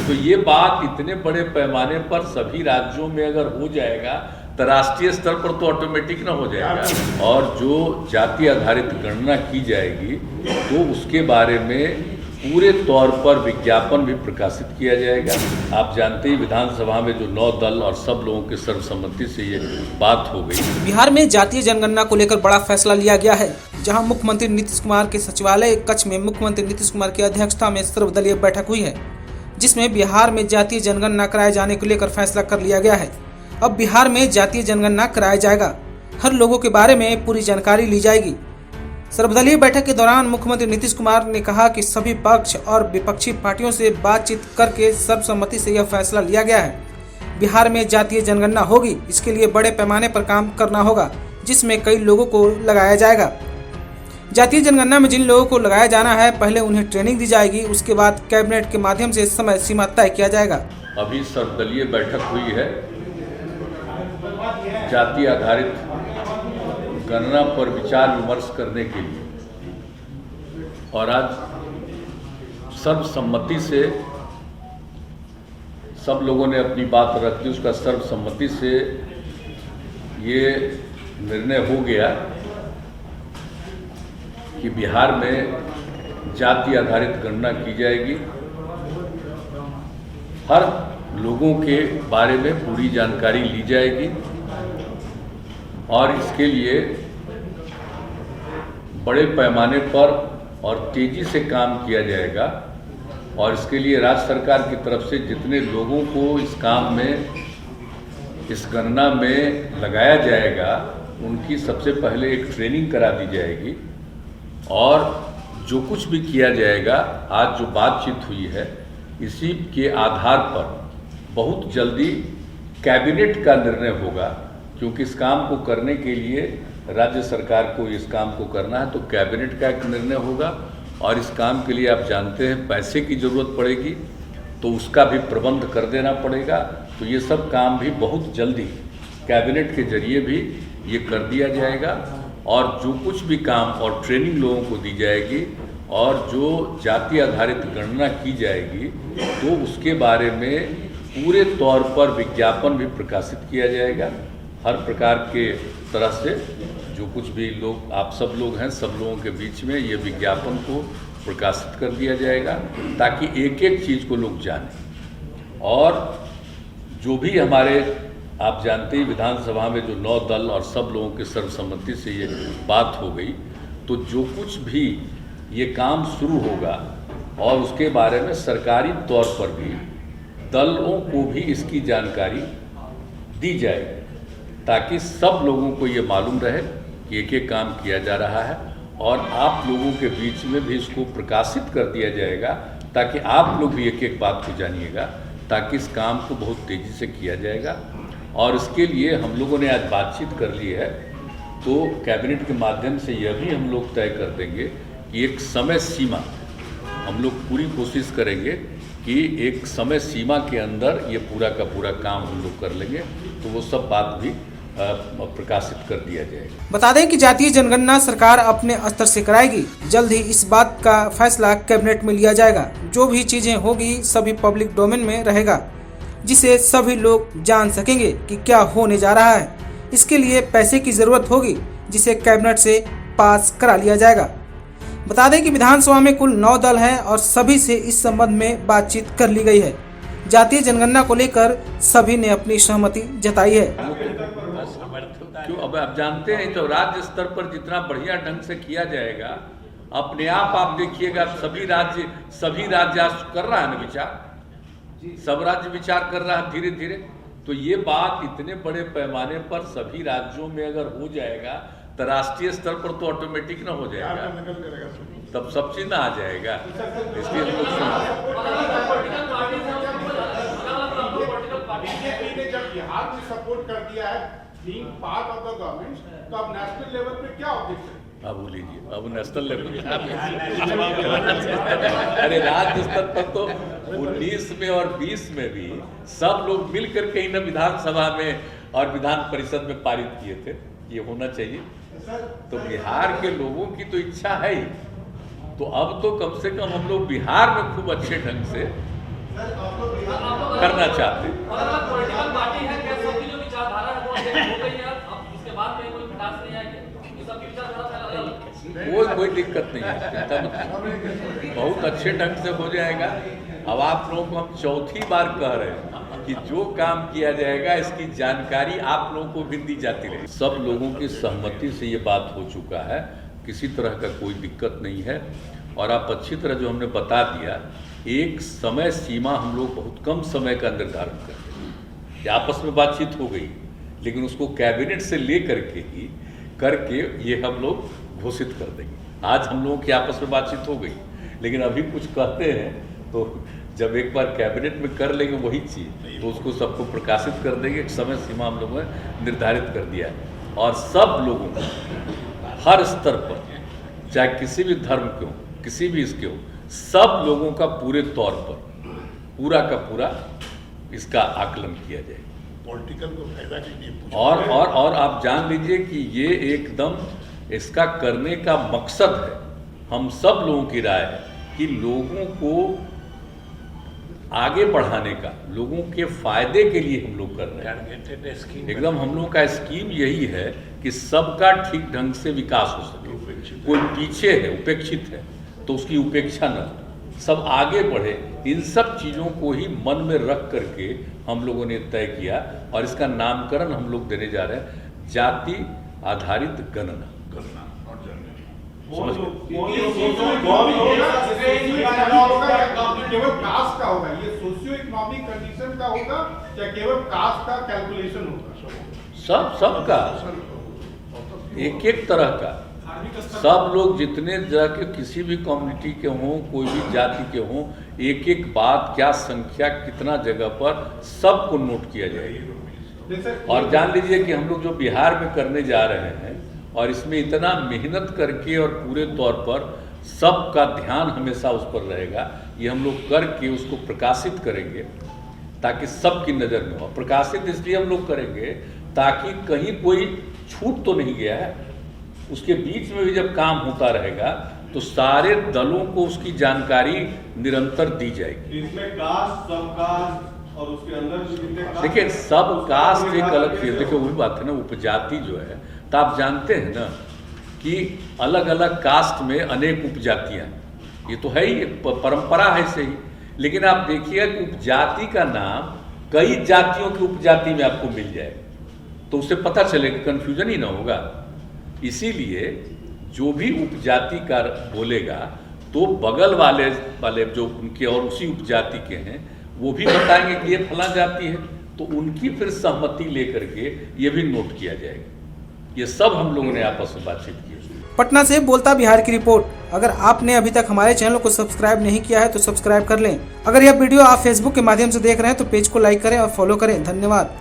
तो ये बात इतने बड़े पैमाने पर सभी राज्यों में अगर हो जाएगा तो राष्ट्रीय स्तर पर तो ऑटोमेटिक ना हो जाएगा। और जो जाति आधारित गणना की जाएगी तो उसके बारे में पूरे तौर पर विज्ञापन भी प्रकाशित किया जाएगा। आप जानते ही विधानसभा में जो 9 दल और सब लोगों के सर्वसम्मति से ये बात हो गई। बिहार में जातीय जनगणना को लेकर बड़ा फैसला लिया गया है, जहां मुख्यमंत्री नीतीश कुमार के सचिवालय कक्ष में मुख्यमंत्री नीतीश कुमार की अध्यक्षता में सर्वदलीय बैठक हुई है, जिसमें बिहार में जातीय जनगणना कराए जाने को लेकर फैसला कर लिया गया है। अब बिहार में जातीय जनगणना कराया जाएगा, हर लोगों के बारे में पूरी जानकारी ली जाएगी। सर्वदलीय बैठक के दौरान मुख्यमंत्री नीतीश कुमार ने कहा कि सभी पक्ष और विपक्षी पार्टियों से बातचीत करके सर्वसम्मति से यह फैसला लिया गया है। बिहार में जातीय जनगणना होगी, इसके लिए बड़े पैमाने पर काम करना होगा, जिसमें कई लोगों को लगाया जाएगा। जातीय जनगणना में जिन लोगों को लगाया जाना है, पहले उन्हें ट्रेनिंग दी जाएगी, उसके बाद कैबिनेट के माध्यम से समय सीमा तय किया जाएगा। अभी सर्वदलीय बैठक हुई है जाति आधारित गणना पर विचार विमर्श करने के लिए, और आज सर्वसम्मति से सब लोगों ने अपनी बात रख दी। उसका सर्वसम्मति से ये निर्णय हो गया कि बिहार में जाति आधारित गणना की जाएगी। हर लोगों के बारे में पूरी जानकारी ली जाएगी और इसके लिए बड़े पैमाने पर और तेज़ी से काम किया जाएगा। और इसके लिए राज्य सरकार की तरफ से जितने लोगों को इस काम में, इस गणना में लगाया जाएगा, उनकी सबसे पहले एक ट्रेनिंग करा दी जाएगी। और जो कुछ भी किया जाएगा, आज जो बातचीत हुई है, इसी के आधार पर बहुत जल्दी कैबिनेट का निर्णय होगा, क्योंकि इस काम को करने के लिए राज्य सरकार को इस काम को करना है, तो कैबिनेट का एक निर्णय होगा। और इस काम के लिए आप जानते हैं पैसे की ज़रूरत पड़ेगी, तो उसका भी प्रबंध कर देना पड़ेगा। तो ये सब काम भी बहुत जल्दी कैबिनेट के जरिए भी ये कर दिया जाएगा। और जो कुछ भी काम और ट्रेनिंग लोगों को दी जाएगी और जो जाति आधारित गणना की जाएगी, तो उसके बारे में पूरे तौर पर विज्ञापन भी प्रकाशित किया जाएगा। हर प्रकार के तरह से जो कुछ भी लोग, आप सब लोग हैं, सब लोगों के बीच में ये विज्ञापन को प्रकाशित कर दिया जाएगा, ताकि एक एक चीज़ को लोग जानें। और जो भी हमारे, आप जानते ही विधानसभा में जो 9 दल और सब लोगों के सर्वसम्मति से ये बात हो गई, तो जो कुछ भी ये काम शुरू होगा और उसके बारे में सरकारी तौर पर भी दलों को भी इसकी जानकारी दी जाएगी, ताकि सब लोगों को ये मालूम रहे कि एक एक काम किया जा रहा है। और आप लोगों के बीच में भी इसको प्रकाशित कर दिया जाएगा, ताकि आप लोग भी एक एक बात को जानिएगा, ताकि इस काम को बहुत तेज़ी से किया जाएगा। और इसके लिए हम लोगों ने आज बातचीत कर ली है, तो कैबिनेट के माध्यम से यह भी हम लोग तय कर देंगे कि एक समय सीमा, हम लोग पूरी कोशिश करेंगे कि एक समय सीमा के अंदर ये पूरा का पूरा काम हम लोग कर लेंगे, तो वो सब बात भी प्रकाशित कर दिया जाएगा। बता दें कि जातीय जनगणना सरकार अपने स्तर से कराएगी। जल्द ही इस बात का फैसला कैबिनेट में लिया जाएगा। जो भी चीजें होगी सभी पब्लिक डोमेन में रहेगा, जिसे सभी लोग जान सकेंगे कि क्या होने जा रहा है। इसके लिए पैसे की जरूरत होगी, जिसे कैबिनेट से पास करा लिया जाएगा। बता दें कि विधानसभा में कुल 9 दल हैं और सभी से इस संबंध में बातचीत कर ली गई है। जातीय जनगणना को लेकर सभी ने अपनी सहमति जताई है। क्यों, अब आप जानते हैं, तो राज्य स्तर पर जितना बढ़िया ढंग से किया जाएगा, अपने आप देखिएगा, सभी राज्य आज कर रहा है ना विचार, सब राज्य विचार कर रहा है धीरे धीरे। तो ये बात इतने बड़े पैमाने पर सभी राज्यों में अगर हो जाएगा, तो राष्ट्रीय स्तर पर तो ऑटोमेटिक ना हो जाएगा, तब सब चीज ना आ जाएगा। इसलिए हम बिहार में सपोर्ट कर दिया है being part of the government, तो अब नेशनल लेवल पे क्या ऑब्जेक्शन? अब लीजिए, अब नेशनल लेवल अरे राज्य स्तर पर तो 19 में और 20 में भी सब लोग मिल करके ही ना विधानसभा में और विधान परिषद में पारित किए थे, ये होना चाहिए। तो बिहार के लोगों की तो इच्छा है ही, तो अब तो कम से कम हम लोग बिहार में खूब अच्छे ढंग से करना चाहते हैं। पॉलिटिकल पार्टी है, क्या सबकी जो विचारधारा है वो हो गई है, अब इसके बाद में कोई खटास नहीं आएगी, ये सबकी विचारधारा फैला कोई दिक्कत नहीं है, चिंता मत करिए, बहुत अच्छे ढंग से हो जाएगा। अब आप लोगों को हम चौथी बार कह रहे हैं कि जो काम किया जाएगा इसकी जानकारी आप लोगों को भी दी जाती रहे। सब लोगों की सहमति से ये बात हो चुका है, किसी तरह का कोई दिक्कत नहीं है। और आप अच्छी तरह जो हमने बता दिया, एक समय सीमा हम लोग बहुत कम समय का निर्धारण करते हैं। आपस में बातचीत हो गई, लेकिन उसको कैबिनेट से ले करके ये हम लोग घोषित कर देंगे। आज हम लोगों की आपस में बातचीत हो गई, लेकिन अभी कुछ कहते हैं तो जब एक बार कैबिनेट में कर लेंगे वही चीज़, तो उसको सबको प्रकाशित कर देंगे। एक समय सीमा हम लोगों ने निर्धारित कर दिया है और सब लोगों को हर स्तर पर, चाहे किसी भी धर्म के हो, किसी भी इसके हो, सब लोगों का पूरे तौर पर पूरा का पूरा इसका आकलन किया जाए। पॉलिटिकल को फायदा के लिए और आप जान लीजिए कि ये एकदम इसका करने का मकसद है, हम सब लोगों की राय है कि लोगों को आगे बढ़ाने का, लोगों के फायदे के लिए हम लोग कर रहे हैं। एकदम हम लोगों का स्कीम यही है कि सबका ठीक ढंग से विकास हो सके। कोई पीछे है, उपेक्षित है, तो उसकी उपेक्षा न हो, सब आगे बढ़े। इन सब चीज़ों को ही मन में रख करके हम लोगों ने तय किया और इसका नामकरण हम लोग देने जा रहे हैं जाति आधारित गणना। समझ केवल कास्ट का होगा, ये सोशियो इकोनॉमिक कंडीशन का होगा या केवल कास्ट का कैलकुलेशन होगा? सबका एक एक तरह का, सब लोग जितने जाके किसी भी कम्युनिटी के हों, कोई भी जाति के हों, एक एक बात, क्या संख्या, कितना जगह पर, सबको नोट किया जाएगा। और जान लीजिए कि हम लोग जो बिहार में करने जा रहे हैं और इसमें इतना मेहनत करके और पूरे तौर पर सबका ध्यान हमेशा उस पर रहेगा, ये हम लोग करके उसको प्रकाशित करेंगे ताकि सबकी नज़र में हो। प्रकाशित इसलिए हम लोग करेंगे ताकि कहीं कोई छूट तो नहीं गया है, उसके बीच में भी जब काम होता रहेगा तो सारे दलों को उसकी जानकारी निरंतर दी जाएगी। इसमें कास्ट, सब कास्ट और उसके अंदर देखिए, सब कास्ट एक अलग चीज। देखिए वही बात है ना, उपजाति जो है, तो आप जानते हैं ना कि अलग अलग कास्ट में अनेक उपजातियां, ये तो है ही, परंपरा है सही। लेकिन आप देखिए कि उपजाति का नाम कई जातियों की उपजाति में आपको मिल जाए, तो उससे पता चलेगा, कन्फ्यूजन ही ना होगा। इसीलिए जो भी उपजाति का बोलेगा तो बगल वाले जो उनके और उसी उपजाति के हैं वो भी बताएंगे कि ये फला जाति है, तो उनकी फिर सहमति लेकर के ये भी नोट किया जाएगा। ये सब हम लोगों ने आपस में बातचीत की। पटना से बोलता बिहार की रिपोर्ट। अगर आपने अभी तक हमारे चैनल को सब्सक्राइब नहीं किया है तो सब्सक्राइब कर लें। अगर यह वीडियो आप फेसबुक के माध्यम से देख रहे हैं तो पेज को लाइक करें और फॉलो करें। धन्यवाद।